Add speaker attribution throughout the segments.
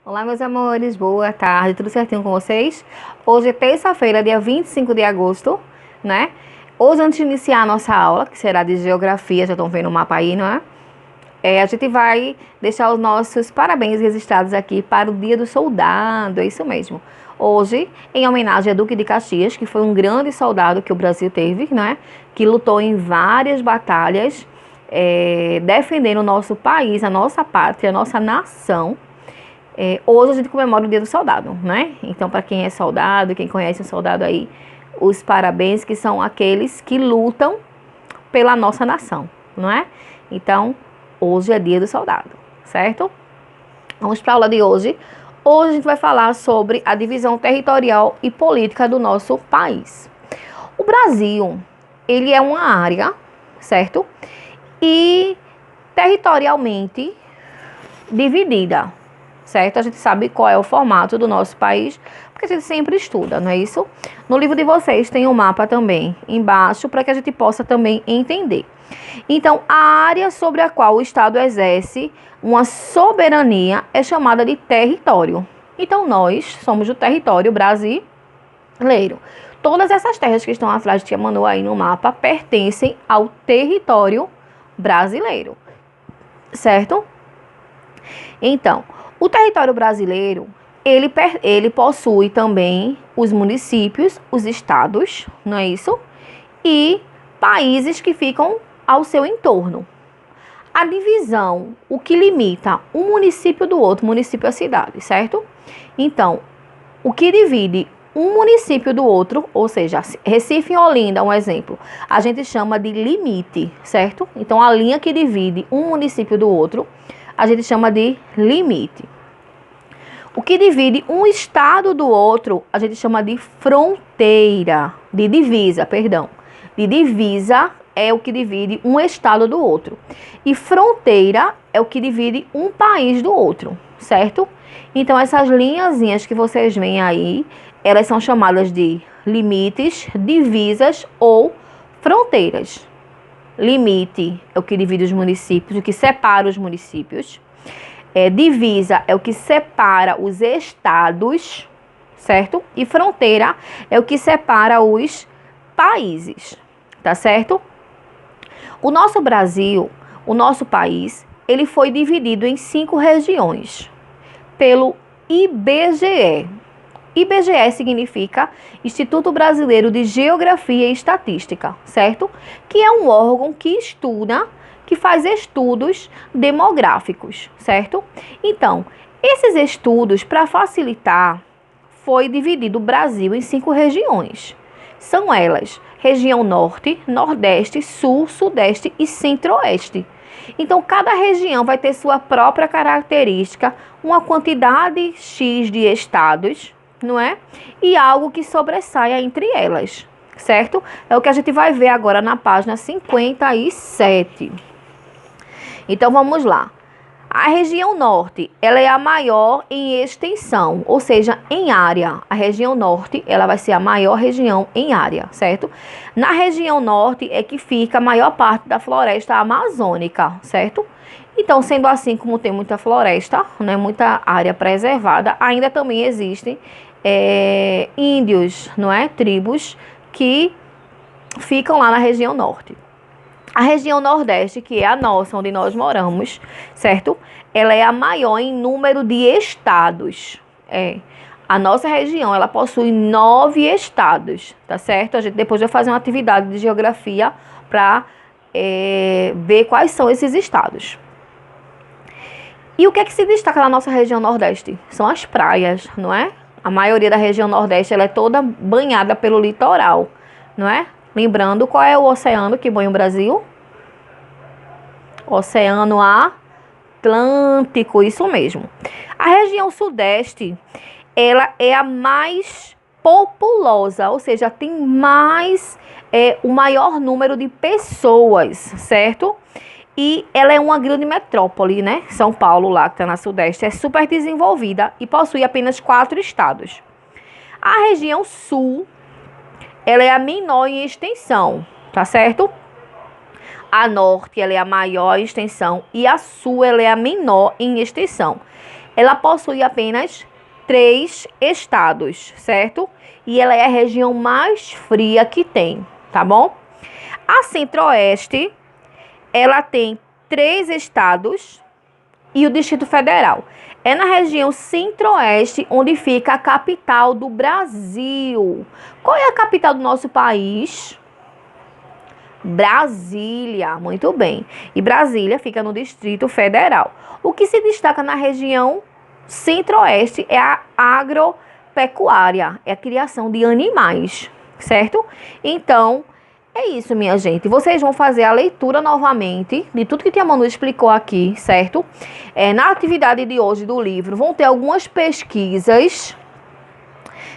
Speaker 1: Olá, meus amores, boa tarde, tudo certinho com vocês? Hoje é terça-feira, dia 25 de agosto, né? Hoje, antes de iniciar a nossa aula, que será de geografia, já estão vendo o mapa aí, não é? A gente vai deixar os nossos parabéns registrados aqui para o Dia do Soldado, é isso mesmo. Hoje, em homenagem a Duque de Caxias, que foi um grande soldado que o Brasil teve, né? Que lutou em várias batalhas, defendendo o nosso país, a nossa pátria, a nossa nação. Hoje a gente comemora o Dia do Soldado, né? Então, para quem é soldado, quem conhece um soldado aí, os parabéns, que são aqueles que lutam pela nossa nação, não é? Então, hoje é Dia do Soldado, certo? Vamos para a aula de hoje. Hoje a gente vai falar sobre a divisão territorial e política do nosso país. O Brasil, ele é uma área, certo? E territorialmente dividida, certo? A gente sabe qual é o formato do nosso país, porque a gente sempre estuda, não é isso? No livro de vocês tem um mapa também embaixo, para que a gente possa também entender. Então, a área sobre a qual o Estado exerce uma soberania é chamada de território. Então, nós somos do território brasileiro. Todas essas terras que estão atrás de Tia Manu aí no mapa pertencem ao território brasileiro, certo? Então, o território brasileiro, ele possui também os municípios, os estados, não é isso? E países que ficam ao seu entorno. A divisão, o que limita um município do outro, município é a cidade, certo? Então, o que divide um município do outro, ou seja, Recife e Olinda, um exemplo, a gente chama de limite, certo? Então, a linha que divide um município do outro, a gente chama de limite. O que divide um estado do outro, a gente chama de fronteira, de divisa, perdão. De divisa é o que divide um estado do outro. E fronteira é o que divide um país do outro, certo? Então, essas linhazinhas que vocês veem aí, elas são chamadas de limites, divisas ou fronteiras. Limite é o que divide os municípios, o que separa os municípios. Divisa é o que separa os estados, certo? E fronteira é o que separa os países, tá certo? O nosso Brasil, o nosso país, ele foi dividido em 5 regiões pelo IBGE. IBGE significa Instituto Brasileiro de Geografia e Estatística, certo? Que é um órgão que estuda, que faz estudos demográficos, certo? Então, esses estudos, para facilitar, foi dividido o Brasil em 5 regiões. São elas: região Norte, Nordeste, Sul, Sudeste e Centro-Oeste. Então, cada região vai ter sua própria característica, uma quantidade X de estados, não é? E algo que sobressaia entre elas, certo? É o que a gente vai ver agora na página 57. Então, vamos lá. A região norte, ela é a maior em extensão, ou seja, em área. A região norte, ela vai ser a maior região em área, certo? Na região norte é que fica a maior parte da floresta amazônica, certo? Então, sendo assim, como tem muita floresta, né, muita área preservada, ainda também existem índios, não é? Tribos que ficam lá na região norte. A região nordeste, que é a nossa, onde nós moramos, certo? Ela é a maior em número de estados. A nossa região, ela possui 9 estados, tá certo? A gente depois vai fazer uma atividade de geografia para ver quais são esses estados. E o que é que se destaca na nossa região nordeste? São as praias, não é? A maioria da região nordeste, ela é toda banhada pelo litoral, não é? Lembrando, qual é o oceano que banha o Brasil? Oceano Atlântico, isso mesmo. A região sudeste, ela é a mais populosa, ou seja, tem mais, o maior número de pessoas, certo? E ela é uma grande metrópole, né? São Paulo, lá que está na sudeste, é super desenvolvida e possui apenas 4 estados. A região sul, ela é a menor em extensão, tá certo? A norte, ela é a maior em extensão e a sul, ela é a menor em extensão. ela possui apenas 3 estados, certo? E ela é a região mais fria que tem, tá bom? A Centro-Oeste, ela tem 3 estados e o Distrito Federal. É na região Centro-Oeste onde fica a capital do Brasil. Qual é a capital do nosso país? Brasília, muito bem. E Brasília fica no Distrito Federal. O que se destaca na região Centro-Oeste é a agropecuária, é a criação de animais, certo? Então, é isso, minha gente. Vocês vão fazer a leitura novamente de tudo que a Manu explicou aqui, certo? Na atividade de hoje do livro, vão ter algumas pesquisas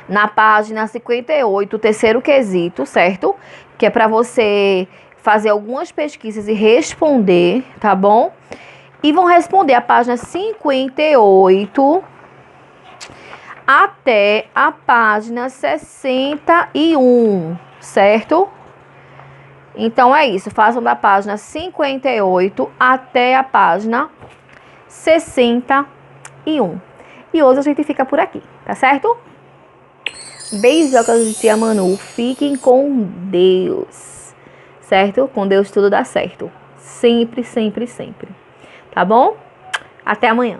Speaker 1: na página 58, terceiro quesito, certo? Que é para você fazer algumas pesquisas e responder, tá bom? E vão responder a página 58 até a página 61, certo? Então é isso, façam da página 58 até a página 61. E hoje a gente fica por aqui, tá certo? Beijocas de tia Manu, fiquem com Deus, certo? Com Deus tudo dá certo, sempre, sempre, sempre, tá bom? Até amanhã.